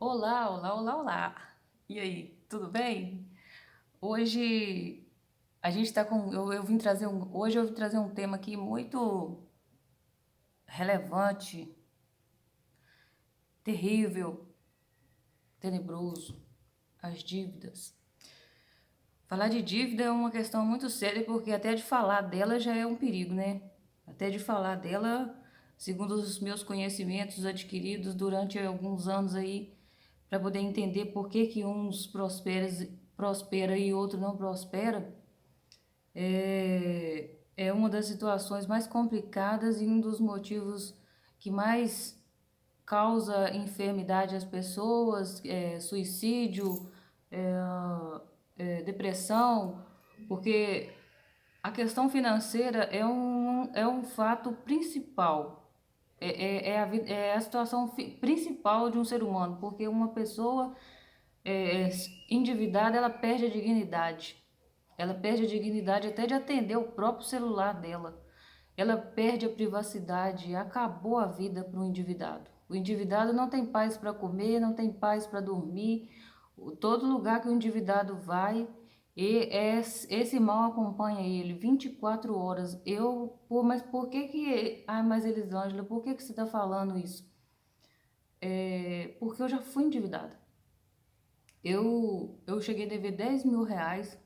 Olá, olá, olá, olá. E aí, tudo bem? Hoje a gente tá com. Hoje eu vim trazer um tema aqui muito relevante, terrível, tenebroso, as dívidas. Falar de dívida é uma questão muito séria porque até de falar dela já é um perigo, né? Até de falar dela, segundo os meus conhecimentos adquiridos durante alguns anos aí, para poder entender por que que prospera e outro não prospera, é uma das situações mais complicadas e um dos motivos que mais causa enfermidade às pessoas, suicídio, é, depressão, porque a questão financeira é um fato principal, é a situação principal de um ser humano, porque uma pessoa endividada, ela perde a dignidade. Ela perde a dignidade até de atender o próprio celular dela. Ela perde a privacidade, acabou a vida para o endividado. O endividado não tem paz para comer, não tem paz para dormir. Todo lugar que o endividado vai, esse mal acompanha ele 24 horas. Mas por que que... Ai, mas Elisângela, por que que você está falando isso? Porque eu já fui endividada. Eu cheguei a dever R$ 10.000.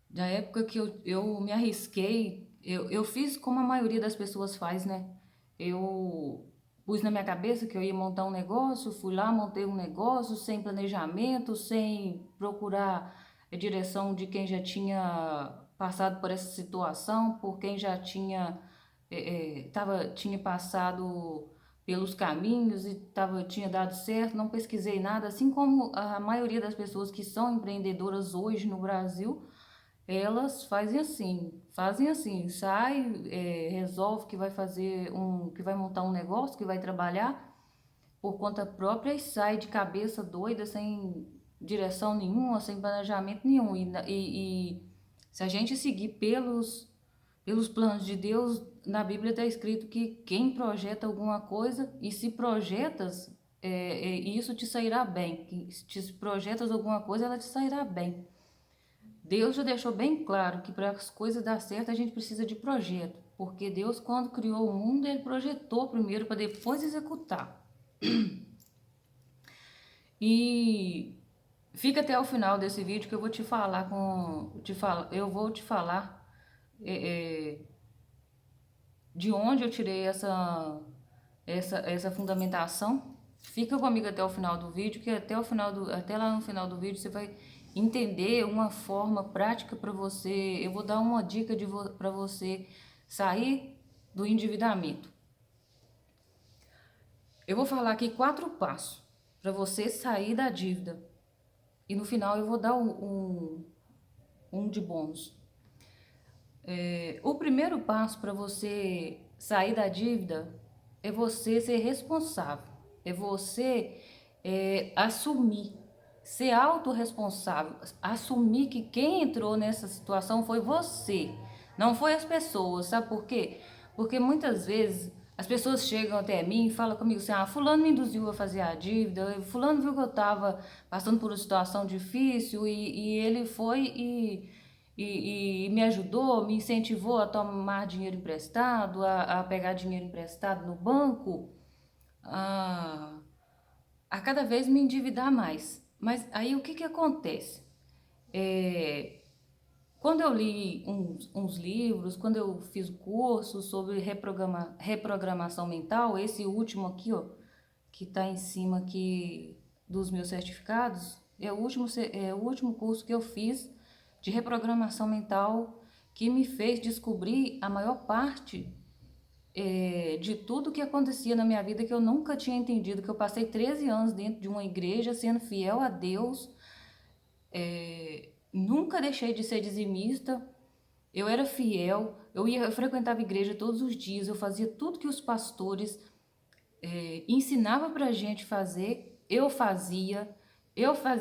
Da época que eu me arrisquei, eu fiz como a maioria das pessoas faz, né? Eu pus na minha cabeça que eu ia montar um negócio, fui lá, montei um negócio sem planejamento, sem procurar a direção de quem já tinha passado por essa situação, por quem já tinha passado pelos caminhos e tinha dado certo, não pesquisei nada, assim como a maioria das pessoas que são empreendedoras hoje no Brasil, elas fazem assim, sai, resolve que vai que vai montar um negócio, que vai trabalhar por conta própria e sai de cabeça doida, sem direção nenhuma, sem planejamento nenhum. E se a gente seguir pelos planos de Deus, na Bíblia está escrito que quem projeta alguma coisa, e se projetas, isso te sairá bem. Que se projetas alguma coisa, ela te sairá bem. Deus já deixou bem claro que para as coisas dar certo a gente precisa de projeto, porque Deus, quando criou o mundo, ele projetou primeiro para depois executar. E fica até o final desse vídeo que eu vou te falar eu vou te falar é, é, de onde eu tirei essa fundamentação. Fica comigo até o final do vídeo, que até lá no final do vídeo você vai entender uma forma prática para você. Eu vou dar uma dica para você sair do endividamento. Eu vou falar aqui 4 passos para você sair da dívida. E no final eu vou dar um de bônus. O primeiro passo para você sair da dívida é você ser responsável, é você assumir, ser autorresponsável, assumir que quem entrou nessa situação foi você, não foi as pessoas, sabe por quê? Porque muitas vezes as pessoas chegam até mim e falam comigo assim, fulano me induziu a fazer a dívida, fulano viu que eu estava passando por uma situação difícil e ele foi e me ajudou, me incentivou a tomar dinheiro emprestado, a pegar dinheiro emprestado no banco, a, a cada vez me endividar mais. Mas aí o que que acontece? É, quando eu li uns livros, quando eu fiz curso sobre reprogramação mental, esse último aqui, ó, que está em cima aqui dos meus certificados, é o último curso que eu fiz de reprogramação mental que me fez descobrir a maior parte de tudo que acontecia na minha vida que eu nunca tinha entendido, que eu passei 13 anos dentro de uma igreja sendo fiel a Deus, nunca deixei de ser dizimista, eu era fiel, eu frequentava a igreja todos os dias, eu fazia tudo que os pastores ensinava pra gente fazer, eu fazia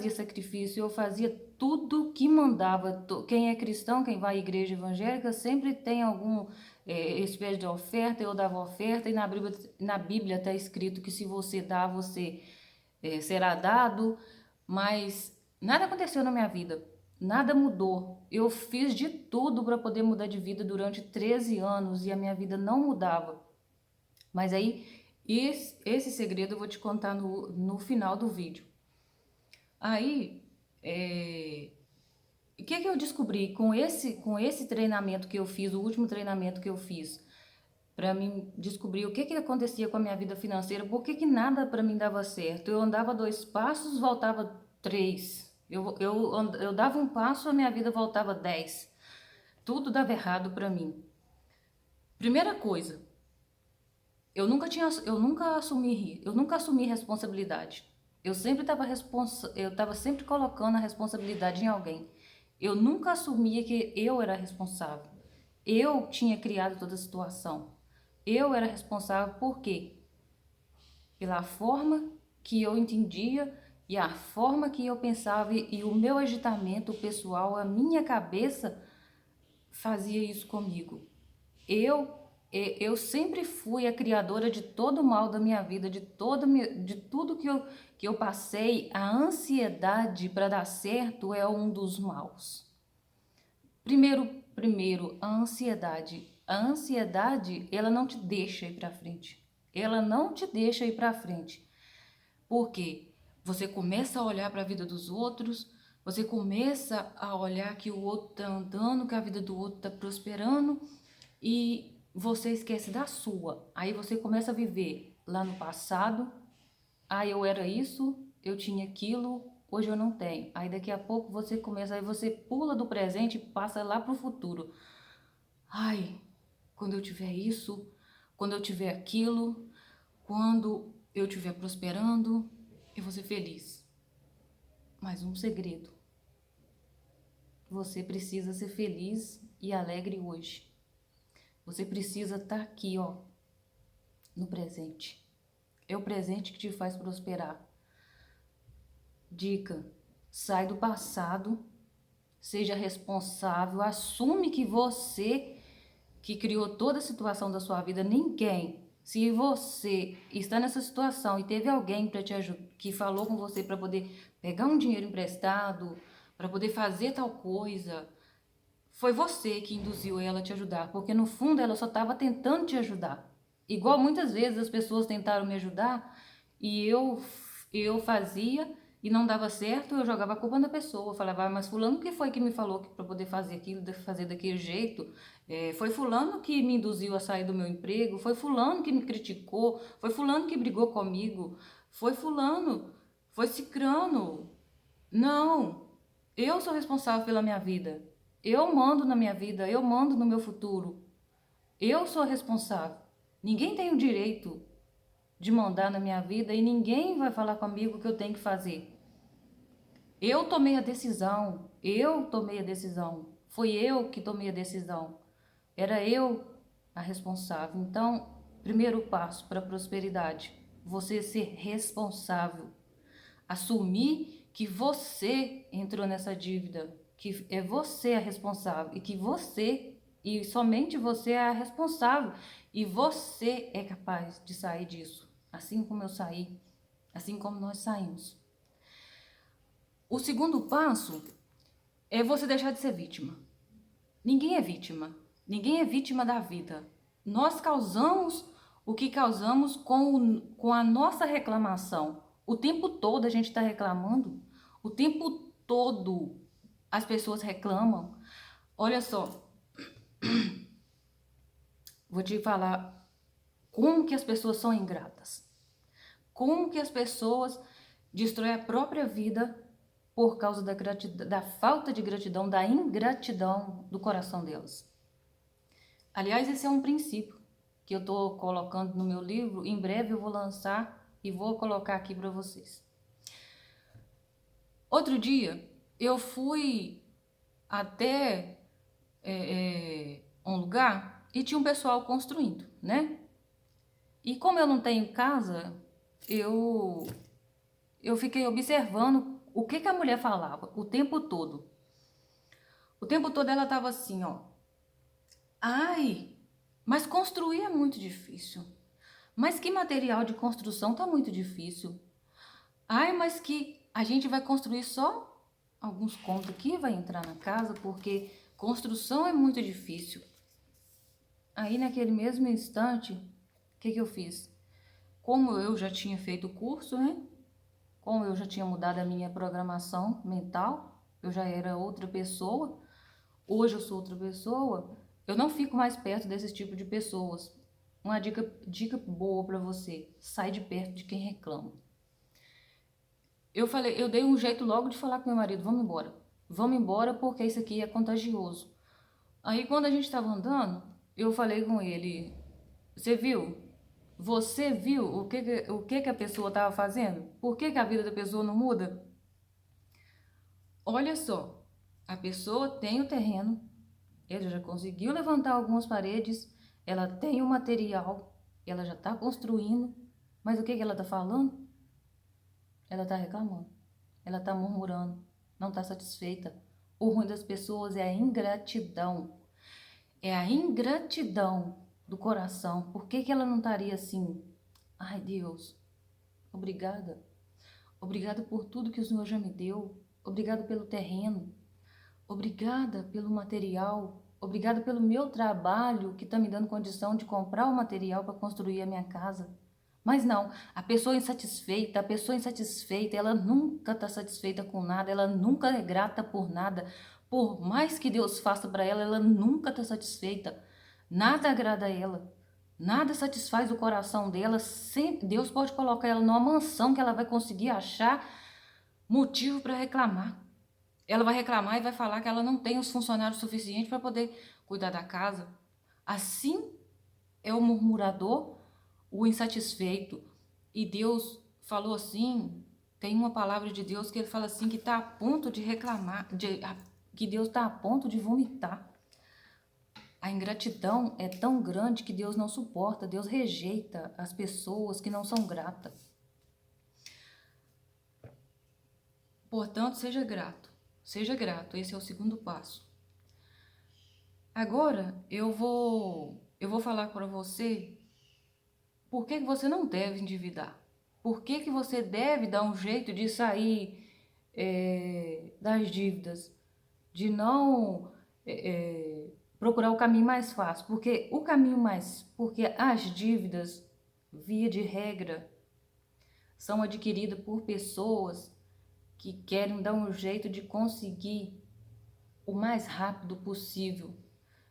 sacrifício, eu fazia tudo que mandava. Quem é cristão, quem vai à igreja evangélica, sempre tem algum espécie de oferta, eu dava oferta, e na Bíblia está escrito que se você dá, você será dado, mas nada aconteceu na minha vida, nada mudou. Eu fiz de tudo para poder mudar de vida durante 13 anos e a minha vida não mudava. Mas aí, esse segredo eu vou te contar no final do vídeo. Aí, o que eu descobri com esse treinamento que eu fiz, o último treinamento que eu fiz, para mim descobrir o que acontecia com a minha vida financeira, por que nada para mim dava certo. Eu andava 2 passos, voltava 3. Eu dava um passo, a minha vida voltava 10. Tudo dava errado para mim. Primeira coisa, eu nunca assumi responsabilidade. Eu tava sempre colocando a responsabilidade em alguém. Eu nunca assumia que eu era responsável. Eu tinha criado toda a situação. Eu era responsável por quê? Pela forma que eu entendia e a forma que eu pensava e o meu agitamento pessoal, a minha cabeça fazia isso comigo. Eu sempre fui a criadora de todo o mal da minha vida, de tudo que eu passei. A ansiedade para dar certo é um dos maus. Primeiro, a ansiedade. A ansiedade, ela não te deixa ir para frente. Ela não te deixa ir para frente. Por quê? Você começa a olhar para a vida dos outros, você começa a olhar que o outro está andando, que a vida do outro está prosperando e você esquece da sua. Aí você começa a viver lá no passado. Ah, eu era isso, eu tinha aquilo, hoje eu não tenho. Aí daqui a pouco aí você pula do presente e passa lá pro futuro. Ai, quando eu tiver isso, quando eu tiver aquilo, quando eu estiver prosperando, eu vou ser feliz. Mas um segredo. Você precisa ser feliz e alegre hoje. Você precisa estar aqui, ó, no presente. É o presente que te faz prosperar. Dica: sai do passado, seja responsável, assume que você que criou toda a situação da sua vida. Ninguém, se você está nessa situação e teve alguém para te ajudar, que falou com você para poder pegar um dinheiro emprestado, para poder fazer tal coisa, foi você que induziu ela a te ajudar, porque no fundo ela só estava tentando te ajudar. Igual muitas vezes as pessoas tentaram me ajudar e eu fazia e não dava certo, eu jogava a culpa na pessoa. Eu falava, mas fulano que foi que me falou que para poder fazer aquilo, fazer daquele jeito? Foi fulano que me induziu a sair do meu emprego, foi fulano que me criticou, foi fulano que brigou comigo, foi fulano, foi cicrano. Não, eu sou responsável pela minha vida. Eu mando na minha vida, eu mando no meu futuro. Eu sou responsável. Ninguém tem o direito de mandar na minha vida e ninguém vai falar comigo o que eu tenho que fazer. Eu tomei a decisão. Foi eu que tomei a decisão. Era eu a responsável. Então, primeiro passo para a prosperidade, você ser responsável. Assumir que você entrou nessa dívida, que é você a responsável e que você e somente você é a responsável e você é capaz de sair disso, assim como eu saí, assim como nós saímos. O segundo passo é você deixar de ser vítima. Ninguém é vítima. Ninguém é vítima da vida. Nós causamos o que causamos com a nossa reclamação. O tempo todo a gente está reclamando. O tempo todo as pessoas reclamam. Olha só, vou te falar como que as pessoas são ingratas. Como que as pessoas destroem a própria vida por causa da falta de gratidão, da ingratidão do coração delas. Aliás, esse é um princípio que eu estou colocando no meu livro. Em breve eu vou lançar e vou colocar aqui para vocês. Outro dia, eu fui até um lugar e tinha um pessoal construindo, né? E como eu não tenho casa, eu fiquei observando o que a mulher falava o tempo todo. O tempo todo ela estava assim, ó. Ai, mas construir é muito difícil. Mas que material de construção tá muito difícil. Ai, mas que a gente vai construir só alguns contos aqui, vai entrar na casa, porque construção é muito difícil. Aí, naquele mesmo instante, o que que eu fiz? Como eu já tinha feito o curso, né? Como eu já tinha mudado a minha programação mental, eu já era outra pessoa, hoje eu sou outra pessoa, eu não fico mais perto desse tipo de pessoas. Uma dica boa para você, sai de perto de quem reclama. Eu dei um jeito logo de falar com meu marido, vamos embora. Vamos embora porque isso aqui é contagioso. Aí quando a gente estava andando, eu falei com ele, você viu? Você viu o que a pessoa estava fazendo? Por que a vida da pessoa não muda? Olha só, a pessoa tem o terreno, ela já conseguiu levantar algumas paredes, ela tem o material, ela já está construindo, mas o que ela está falando? Ela está reclamando, ela está murmurando, não está satisfeita. O ruim das pessoas é a ingratidão. É a ingratidão do coração. Por que ela não estaria assim? Ai, Deus, obrigada. Obrigada por tudo que o Senhor já me deu. Obrigada pelo terreno. Obrigada pelo material. Obrigada pelo meu trabalho que está me dando condição de comprar o material para construir a minha casa. Mas não, a pessoa insatisfeita, ela nunca está satisfeita com nada, ela nunca é grata por nada. Por mais que Deus faça para ela, ela nunca está satisfeita. Nada agrada a ela, nada satisfaz o coração dela. Sempre, Deus pode colocar ela numa mansão que ela vai conseguir achar motivo para reclamar. Ela vai reclamar e vai falar que ela não tem os funcionários suficientes para poder cuidar da casa. Assim é o murmurador, o insatisfeito. E Deus falou assim, tem uma palavra de Deus que ele fala assim, que está a ponto de reclamar, que Deus está a ponto de vomitar. A ingratidão é tão grande que Deus não suporta, Deus rejeita as pessoas que não são gratas. Portanto, seja grato, esse é o segundo passo. Agora, eu vou falar para você por que você não deve endividar. Por que você deve dar um jeito de sair das dívidas, de não procurar o caminho mais fácil. Porque as dívidas, via de regra, são adquiridas por pessoas que querem dar um jeito de conseguir o mais rápido possível,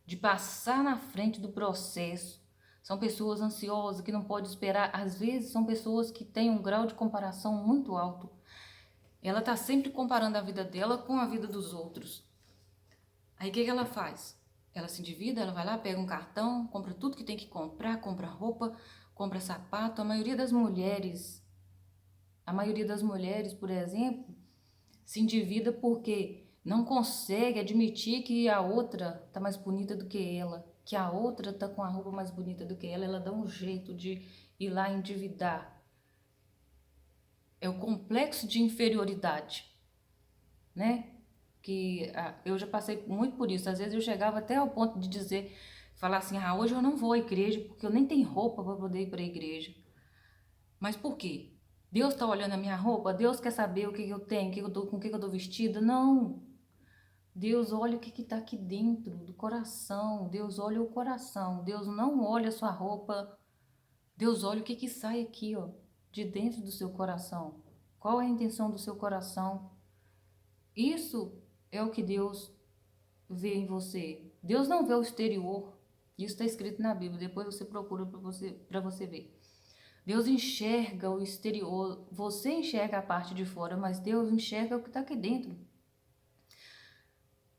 de passar na frente do processo. São pessoas ansiosas que não podem esperar. Às vezes são pessoas que têm um grau de comparação muito alto. Ela está sempre comparando a vida dela com a vida dos outros. Aí o que ela faz? Ela se endivida, ela vai lá, pega um cartão, compra tudo que tem que comprar, compra roupa, compra sapato. A maioria das mulheres, por exemplo, se endivida porque não consegue admitir que a outra tá mais bonita do que ela, que a outra tá com a roupa mais bonita do que ela dá um jeito de ir lá endividar. É o complexo de inferioridade, né? Eu já passei muito por isso. Às vezes eu chegava até ao ponto de falar assim, hoje eu não vou à igreja porque eu nem tenho roupa para poder ir para a igreja. Mas por quê? Deus está olhando a minha roupa? Deus quer saber o que eu tenho, com o que eu tô vestida? Não. Deus olha o que está aqui dentro do coração. Deus olha o coração. Deus não olha a sua roupa. Deus olha o que sai aqui, ó, de dentro do seu coração. Qual é a intenção do seu coração? Isso é o que Deus vê em você. Deus não vê o exterior. Isso está escrito na Bíblia. Depois você procura para você ver. Deus enxerga o exterior. Você enxerga a parte de fora, mas Deus enxerga o que está aqui dentro.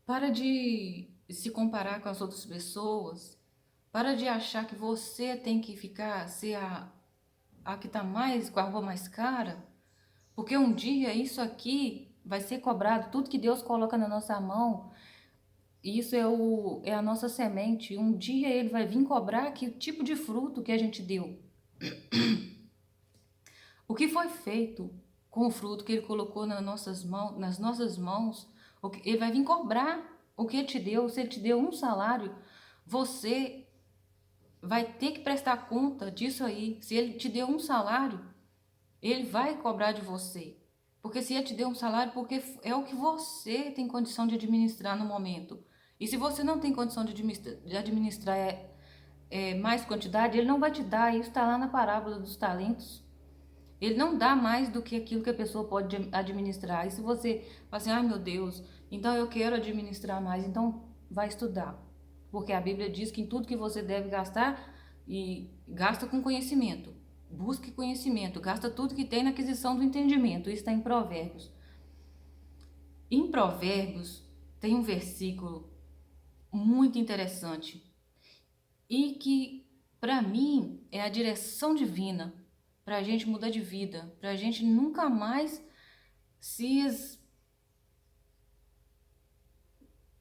Para de se comparar com as outras pessoas. Para de achar que você tem que ser a que está mais, com a roupa mais cara. Porque um dia isso aqui vai ser cobrado. Tudo que Deus coloca na nossa mão, isso é a nossa semente. Um dia Ele vai vir cobrar que o tipo de fruto que a gente deu. O que foi feito com o fruto que Ele colocou nas nossas mãos, Ele vai vir cobrar o que Ele te deu. Se Ele te deu um salário, você vai ter que prestar conta disso aí. Se Ele te deu um salário, Ele vai cobrar de você. Porque se ele te deu um salário, porque é o que você tem condição de administrar no momento. E se você não tem condição de administrar mais quantidade, ele não vai te dar. Isso está lá na parábola dos talentos. Ele não dá mais do que aquilo que a pessoa pode administrar. E se você fala assim, ai meu Deus, então eu quero administrar mais, então vai estudar. Porque a Bíblia diz que em tudo que você deve gastar, e gasta com conhecimento. Busque conhecimento, gasta tudo que tem na aquisição do entendimento. Isso está em Provérbios. Em Provérbios tem um versículo muito interessante e que, para mim, é a direção divina para a gente mudar de vida, para a gente nunca mais se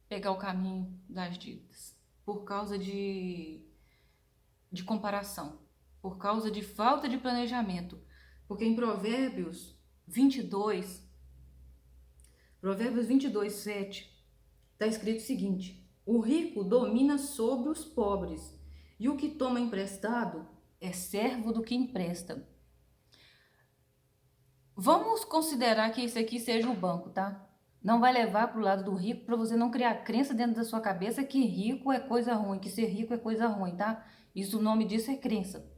pegar o caminho das dívidas por causa de comparação, por causa de falta de planejamento. Porque em Provérbios 22, 7, está escrito o seguinte: o rico domina sobre os pobres, e o que toma emprestado é servo do que empresta. Vamos considerar que isso aqui seja o banco, tá? Não vai levar para o lado do rico, para você não criar crença dentro da sua cabeça que rico é coisa ruim, que ser rico é coisa ruim, tá? Isso, o nome disso é crença.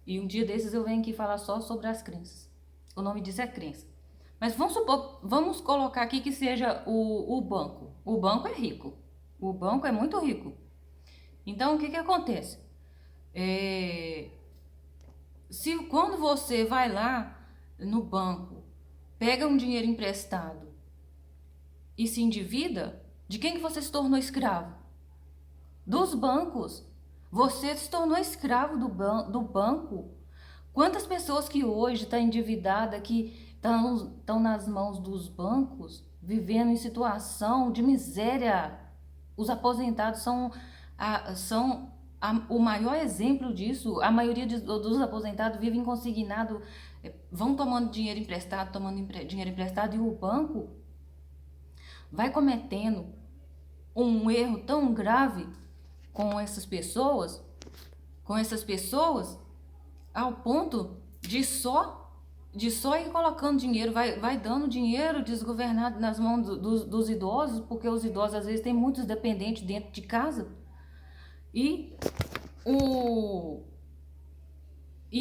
E um dia desses eu venho aqui falar só sobre as crenças. O nome disso é crença. Mas vamos colocar aqui que seja o banco. O banco é rico. O banco é muito rico. Então, o que acontece? Se quando você vai lá no banco, pega um dinheiro emprestado e se endivida, de quem que você se tornou escravo? Dos bancos. Você se tornou escravo do banco. Quantas pessoas que hoje estão endividadas, que estão nas mãos dos bancos, vivendo em situação de miséria? Os aposentados são o maior exemplo disso. A maioria dos aposentados vivem consignado, vão tomando dinheiro emprestado, dinheiro emprestado, e o banco vai cometendo um erro tão grave com essas pessoas, ao ponto de só ir colocando dinheiro, vai dando dinheiro desgovernado nas mãos dos idosos, porque os idosos às vezes têm muitos dependentes dentro de casa e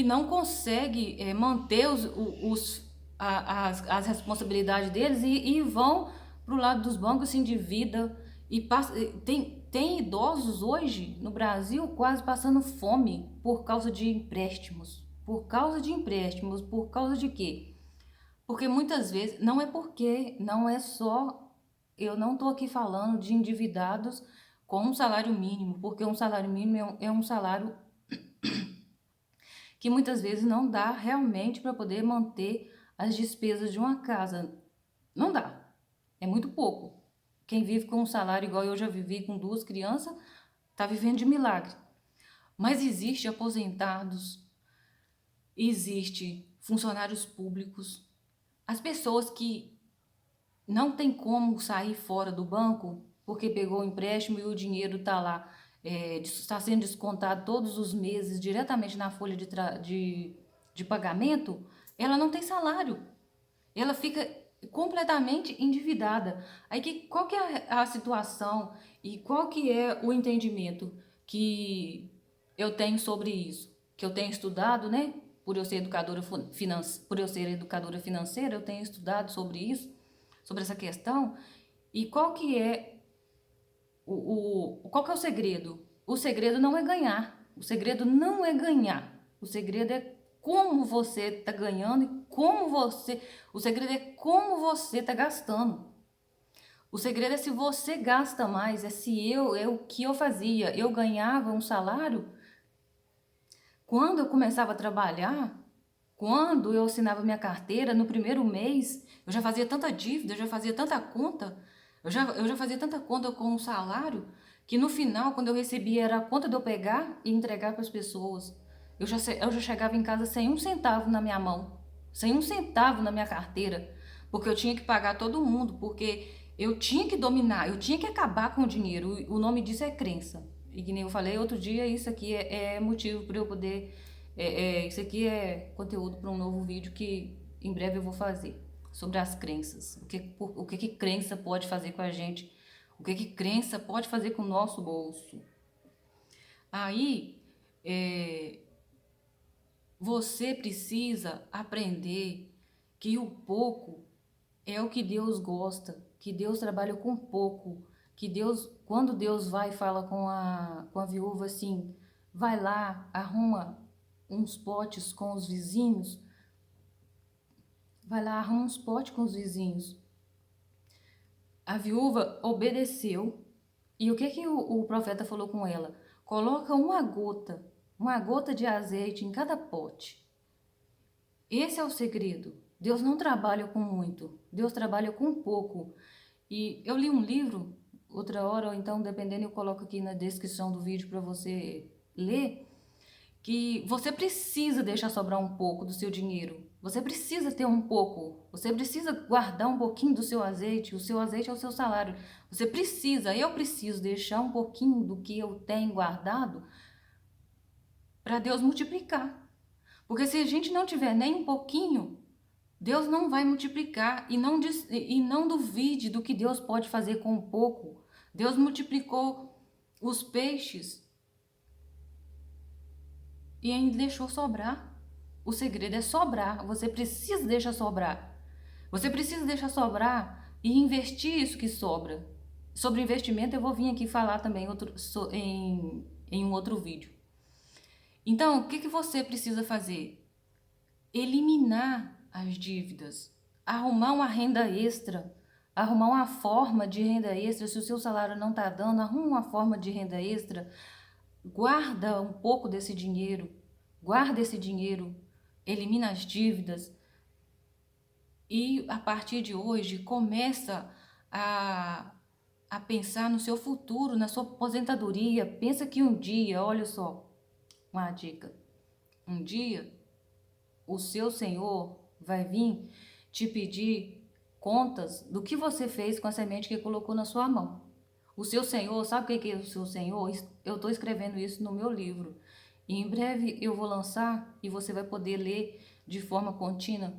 não consegue manter as responsabilidades deles e vão para o lado dos bancos, se endividam e tem idosos hoje no Brasil quase passando fome por causa de empréstimos. Por causa de quê? Porque muitas vezes, não é só, eu não estou aqui falando de endividados com um salário mínimo, porque um salário mínimo é um salário que muitas vezes não dá realmente para poder manter as despesas de uma casa. Não dá, é muito pouco. Quem vive com um salário igual eu já vivi com 2 crianças, está vivendo de milagre. Mas existe aposentados, existe funcionários públicos, as pessoas que não tem como sair fora do banco porque pegou o empréstimo e o dinheiro está lá, está sendo descontado todos os meses diretamente na folha de pagamento, ela não tem salário. Ela fica completamente endividada. Aí qual que é a situação e qual que é o entendimento que eu tenho sobre isso? Que eu tenho estudado, né? Por eu ser educadora financeira, eu tenho estudado sobre isso, sobre essa questão. E qual que é qual que é o segredo? O segredo não é ganhar. O segredo não é ganhar. O segredo é como você está ganhando e o segredo é como você está gastando. O segredo é se você gasta mais, é o que eu fazia. Eu ganhava um salário. Quando eu começava a trabalhar, quando eu assinava minha carteira, no primeiro mês, eu já fazia tanta dívida, eu já fazia tanta conta, eu já fazia tanta conta com o salário, que no final, quando eu recebia, era a conta de eu pegar e entregar para as pessoas. Eu já chegava em casa sem um centavo na minha mão, sem um centavo na minha carteira, porque eu tinha que pagar todo mundo, porque eu tinha que dominar, eu tinha que acabar com o dinheiro. O nome disso é crença. E que nem eu falei outro dia, isso aqui é motivo para eu poder Isso aqui é conteúdo para um novo vídeo que em breve eu vou fazer sobre as crenças. O que crença pode fazer com a gente? O que crença pode fazer com o nosso bolso? Aí, você precisa aprender que o pouco é o que Deus gosta, que Deus trabalha com pouco, que Deus, quando Deus vai e fala com a viúva assim, vai lá, arruma uns potes com os vizinhos, vai lá, arruma uns potes com os vizinhos. A viúva obedeceu, e o que o profeta falou com ela? Coloca uma gota de azeite em cada pote. Esse é o segredo. Deus não trabalha com muito, Deus trabalha com pouco. E eu li um livro, outra hora, ou então, dependendo, eu coloco aqui na descrição do vídeo para você ler, que você precisa deixar sobrar um pouco do seu dinheiro. Você precisa ter um pouco. Você precisa guardar um pouquinho do seu azeite. O seu azeite é o seu salário. Você precisa, eu preciso deixar um pouquinho do que eu tenho guardado para Deus multiplicar. Porque se a gente não tiver nem um pouquinho, Deus não vai multiplicar. E não duvide do que Deus pode fazer com um pouco. Deus multiplicou os peixes e ainda deixou sobrar. O segredo é sobrar. Você precisa deixar sobrar. Você precisa deixar sobrar e investir isso que sobra. Sobre investimento eu vou vir aqui falar também em um outro vídeo. Então, o que você precisa fazer? Eliminar as dívidas. Arrumar uma renda extra. Arrumar uma forma de renda extra. Se o seu salário não está dando, arruma uma forma de renda extra. Guarda um pouco desse dinheiro. Guarda esse dinheiro. Elimina as dívidas. E a partir de hoje, começa a pensar no seu futuro, na sua aposentadoria. Pensa que um dia, olha só, uma dica. Um dia, o seu Senhor vai vir te pedir contas do que você fez com a semente que colocou na sua mão. O seu Senhor, sabe o que é o seu Senhor? Eu estou escrevendo isso no meu livro. E em breve eu vou lançar e você vai poder ler de forma contínua.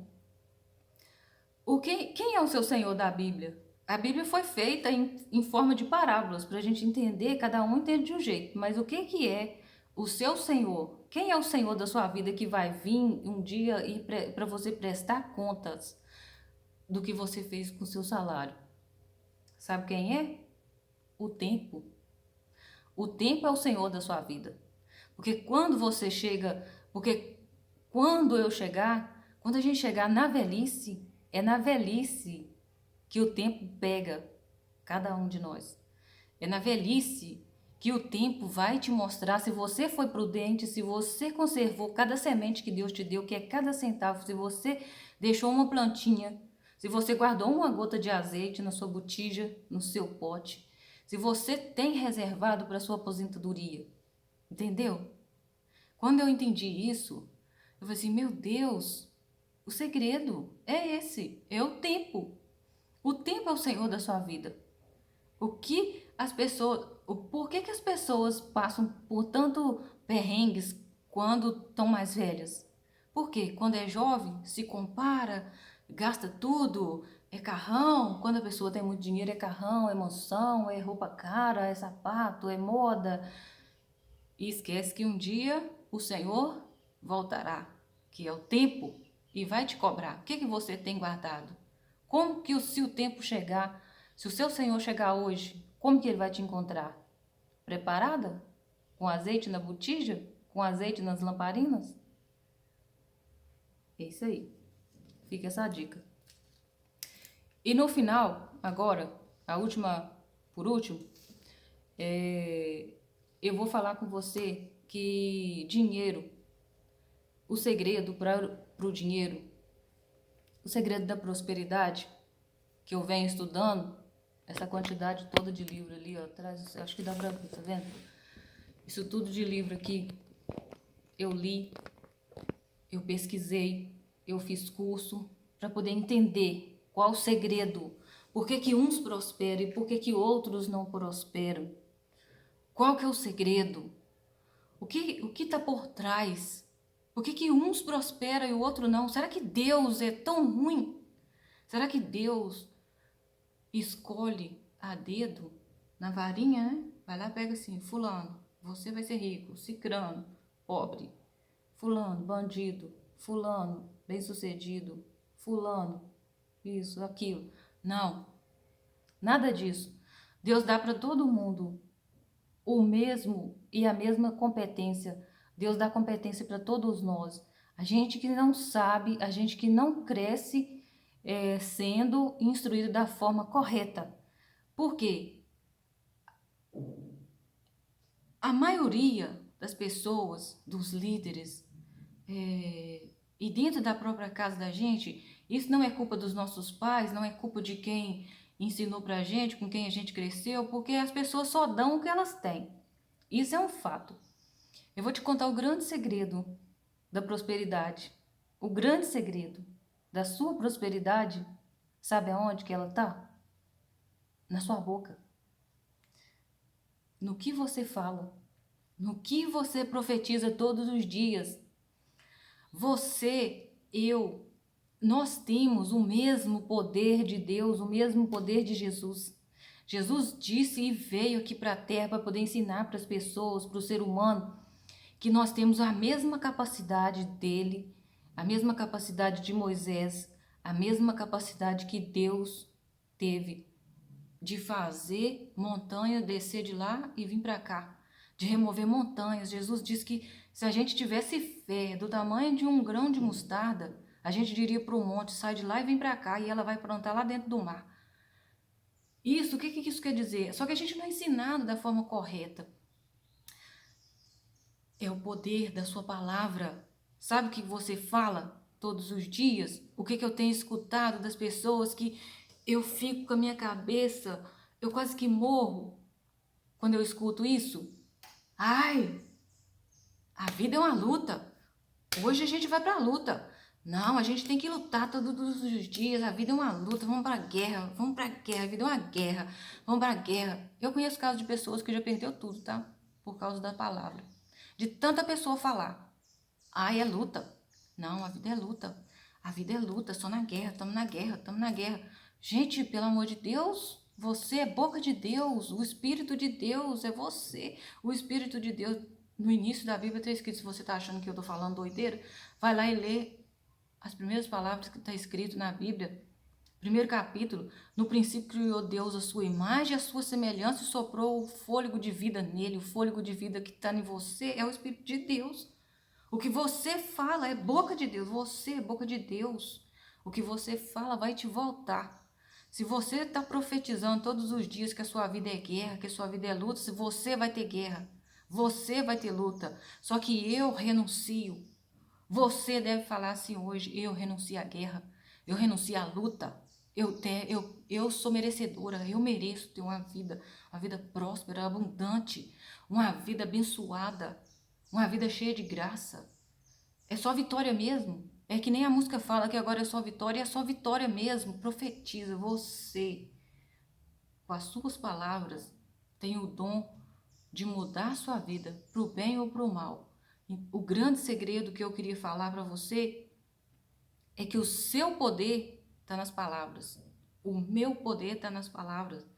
Quem é o seu Senhor da Bíblia? A Bíblia foi feita em forma de parábolas, para a gente entender, cada um entende de um jeito. Mas o que é o seu Senhor? Quem é o Senhor da sua vida que vai vir um dia e para você prestar contas do que você fez com o seu salário? Sabe quem é? O tempo. O tempo é o Senhor da sua vida. Porque quando quando a gente chegar na velhice, é na velhice que o tempo pega cada um de nós. É na velhice que o tempo vai te mostrar se você foi prudente, se você conservou cada semente que Deus te deu, que é cada centavo, se você deixou uma plantinha, se você guardou uma gota de azeite na sua botija, no seu pote, se você tem reservado para sua aposentadoria. Entendeu? Quando eu entendi isso, eu falei assim, meu Deus, o segredo é esse, é o tempo. O tempo é o Senhor da sua vida. Por que as pessoas passam por tanto perrengues quando estão mais velhas? Porque quando é jovem, se compara, gasta tudo, é carrão. Quando a pessoa tem muito dinheiro, é carrão, é mansão, é roupa cara, é sapato, é moda. E esquece que um dia o Senhor voltará, que é o tempo, e vai te cobrar. O que você tem guardado? Como que se o tempo chegar, se o seu Senhor chegar hoje, como que ele vai te encontrar? Preparada? Com azeite na botija? Com azeite nas lamparinas? É isso aí. Fica essa dica. E no final, agora, por último, eu vou falar com você que dinheiro, o segredo para o dinheiro, o segredo da prosperidade, que eu venho estudando, essa quantidade toda de livro ali, ó, atrás, acho que dá pra ver, tá vendo? Isso tudo de livro aqui, eu li, eu pesquisei, eu fiz curso, para poder entender qual o segredo, por que uns prosperam e por que outros não prosperam. Qual que é o segredo? O que está por trás? Por que que uns prosperam e o outro não? Será que Deus é tão ruim? Será que Deus escolhe a dedo na varinha, né? Vai lá, pega assim, fulano, você vai ser rico, cicrano, pobre, fulano, bandido, fulano, bem-sucedido, fulano, isso, aquilo. Não, nada disso. Deus dá para todo mundo o mesmo e a mesma competência. Deus dá competência para todos nós. A gente que não sabe, a gente que não cresce sendo instruído da forma correta. Por quê? A maioria das pessoas, dos líderes, e dentro da própria casa da gente, isso não é culpa dos nossos pais, não é culpa de quem ensinou pra gente, com quem a gente cresceu, porque as pessoas só dão o que elas têm. Isso é um fato. Eu vou te contar o grande segredo da prosperidade. O grande segredo da sua prosperidade, sabe aonde que ela tá? Na sua boca. No que você fala, no que você profetiza todos os dias. Você, eu, nós temos o mesmo poder de Deus, o mesmo poder de Jesus. Jesus disse e veio aqui para a terra para poder ensinar para as pessoas, para o ser humano, que nós temos a mesma capacidade dele, a mesma capacidade de Moisés, a mesma capacidade que Deus teve de fazer montanha descer de lá e vir para cá, de remover montanhas. Jesus disse que se a gente tivesse fé do tamanho de um grão de mostarda, a gente diria para o monte, sai de lá e vem para cá, e ela vai plantar lá dentro do mar. Isso, o que isso quer dizer? Só que a gente não é ensinado da forma correta. É o poder da sua palavra. Sabe o que você fala todos os dias? O que eu tenho escutado das pessoas que eu fico com a minha cabeça, eu quase que morro quando eu escuto isso. Ai, a vida é uma luta. Hoje a gente vai pra luta. Não, a gente tem que lutar todos os dias. A vida é uma luta. Vamos pra guerra, vamos pra guerra. A vida é uma guerra, vamos pra guerra. Eu conheço casos de pessoas que já perdeu tudo, tá? Por causa da palavra. De tanta pessoa falar. Ai, é luta. Não, a vida é luta. A vida é luta, só na guerra, estamos na guerra, estamos na guerra. Gente, pelo amor de Deus, você é boca de Deus, o Espírito de Deus é você. O Espírito de Deus, no início da Bíblia está escrito, se você está achando que eu estou falando doideira, vai lá e lê as primeiras palavras que está escrito na Bíblia. Primeiro capítulo, no princípio criou Deus a sua imagem, a sua semelhança e soprou o fôlego de vida nele. O fôlego de vida que está em você é o Espírito de Deus. O que você fala é boca de Deus, você é boca de Deus. O que você fala vai te voltar. Se você está profetizando todos os dias que a sua vida é guerra, que a sua vida é luta, se você vai ter guerra, você vai ter luta. Só que eu renuncio. Você deve falar assim hoje, eu renuncio à guerra, eu renuncio à luta. Eu sou merecedora, eu mereço ter uma vida próspera, abundante, uma vida abençoada, uma vida cheia de graça. É só vitória mesmo. É que nem a música fala que agora é só vitória mesmo. Profetiza, você, com as suas palavras, tem o dom de mudar a sua vida para o bem ou para o mal. O grande segredo que eu queria falar para você é que o seu poder está nas palavras. O meu poder está nas palavras.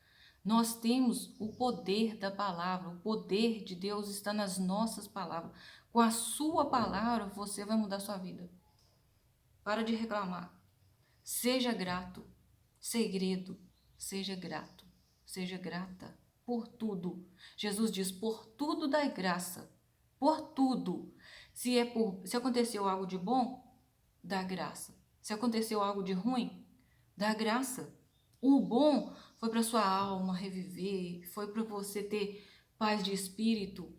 Nós temos o poder da palavra, o poder de Deus está nas nossas palavras. Com a sua palavra, você vai mudar a sua vida. Para de reclamar. Seja grato. Segredo, seja grato. Seja grata por tudo. Jesus diz, por tudo dai graça. Por tudo. Se aconteceu algo de bom, dá graça. Se aconteceu algo de ruim, dá graça. O bom foi para sua alma reviver, foi para você ter paz de espírito,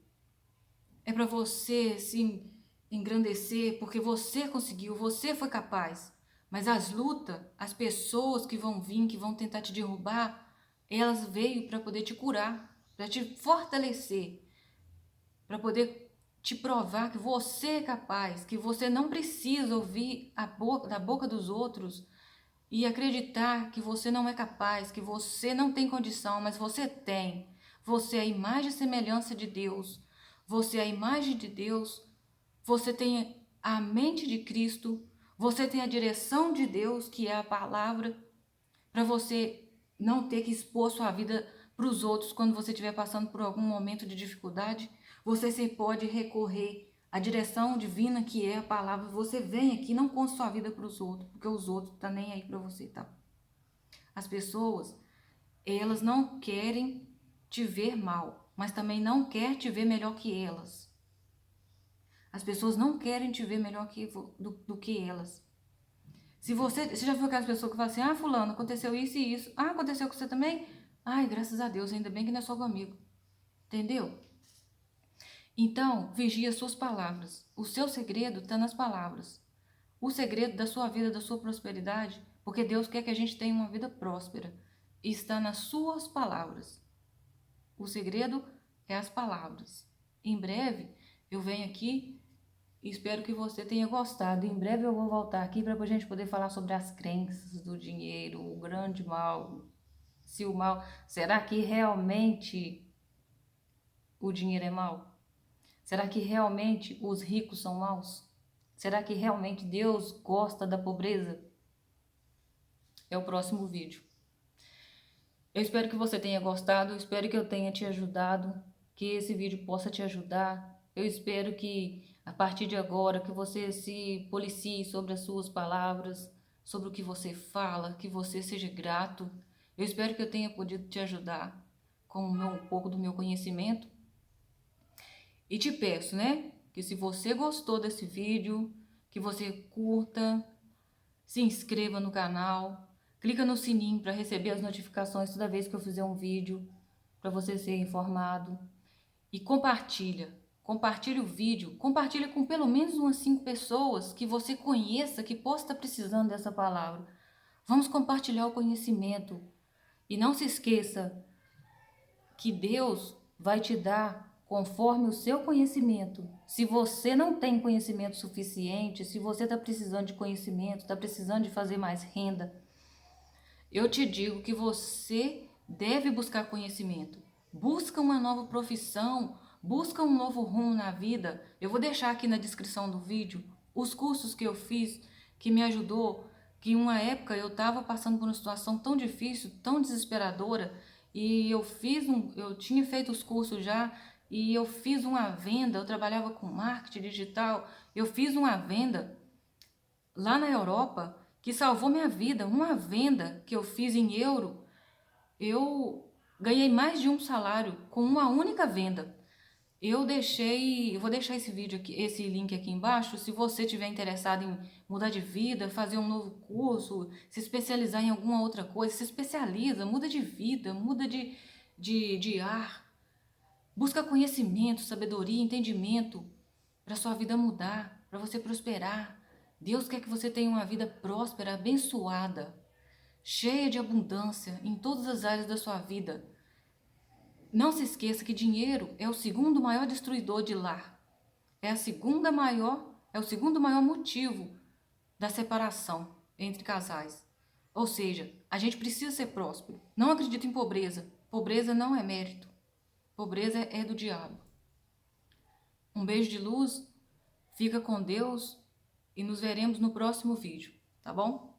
é para você se engrandecer, porque você conseguiu, você foi capaz. Mas as lutas, as pessoas que vão vir, que vão tentar te derrubar, elas veio para poder te curar, para te fortalecer, para poder te provar que você é capaz, que você não precisa ouvir da boca dos outros e acreditar que você não é capaz, que você não tem condição, mas você tem. Você é a imagem e semelhança de Deus. Você é a imagem de Deus. Você tem a mente de Cristo, você tem a direção de Deus, que é a palavra, para você não ter que expor sua vida para os outros quando você estiver passando por algum momento de dificuldade. Você se pode recorrer à direção divina, que é a palavra. Você vem aqui, não conte sua vida para os outros, porque os outros estão nem aí para você, tá? As pessoas, elas não querem te ver mal, mas também não querem te ver melhor que elas. As pessoas não querem te ver melhor do que elas. Se você já viu aquelas pessoas que falam assim, ah, fulano, aconteceu isso e isso. Ah, aconteceu com você também? Ai, graças a Deus, ainda bem que não é só comigo. Entendeu? Então, vigie as suas palavras. O seu segredo está nas palavras. O segredo da sua vida, da sua prosperidade, porque Deus quer que a gente tenha uma vida próspera, está nas suas palavras. O segredo é as palavras. Em breve, eu venho aqui e espero que você tenha gostado. Em breve eu vou voltar aqui para a gente poder falar sobre as crenças do dinheiro, o grande mal. Se o mal, será que realmente o dinheiro é mau? Será que realmente os ricos são maus? Será que realmente Deus gosta da pobreza? É o próximo vídeo. Eu espero que você tenha gostado, eu espero que eu tenha te ajudado, que esse vídeo possa te ajudar. Eu espero que a partir de agora que você se policie sobre as suas palavras, sobre o que você fala, que você seja grato. Eu espero que eu tenha podido te ajudar com um pouco do meu conhecimento. E te peço, né, que se você gostou desse vídeo, que você curta, se inscreva no canal, clica no sininho para receber as notificações toda vez que eu fizer um vídeo, para você ser informado. E compartilha. Compartilha o vídeo. Compartilha com pelo menos umas 5 pessoas que você conheça, que possa estar precisando dessa palavra. Vamos compartilhar o conhecimento. E não se esqueça que Deus vai te dar conforme o seu conhecimento. Se você não tem conhecimento suficiente, se você está precisando de conhecimento, está precisando de fazer mais renda, eu te digo que você deve buscar conhecimento. Busca uma nova profissão, busca um novo rumo na vida. Eu vou deixar aqui na descrição do vídeo os cursos que eu fiz, que me ajudou, que em uma época eu estava passando por uma situação tão difícil, tão desesperadora, e eu tinha feito os cursos já, e eu fiz uma venda, eu trabalhava com marketing digital, eu fiz uma venda lá na Europa que salvou minha vida. Uma venda que eu fiz em euro, eu ganhei mais de um salário com uma única venda. Eu vou deixar esse vídeo aqui, esse link aqui embaixo, se você tiver interessado em mudar de vida, fazer um novo curso, se especializar em alguma outra coisa, se especializa, muda de vida, muda de ar, busca conhecimento, sabedoria, entendimento, para sua vida mudar, para você prosperar. Deus quer que você tenha uma vida próspera, abençoada, cheia de abundância em todas as áreas da sua vida. Não se esqueça que dinheiro é o segundo maior destruidor de lar. É o segundo maior motivo da separação entre casais. Ou seja, a gente precisa ser próspero. Não acredito em pobreza. Pobreza não é mérito. Pobreza é do diabo. Um beijo de luz, fica com Deus e nos veremos no próximo vídeo, tá bom?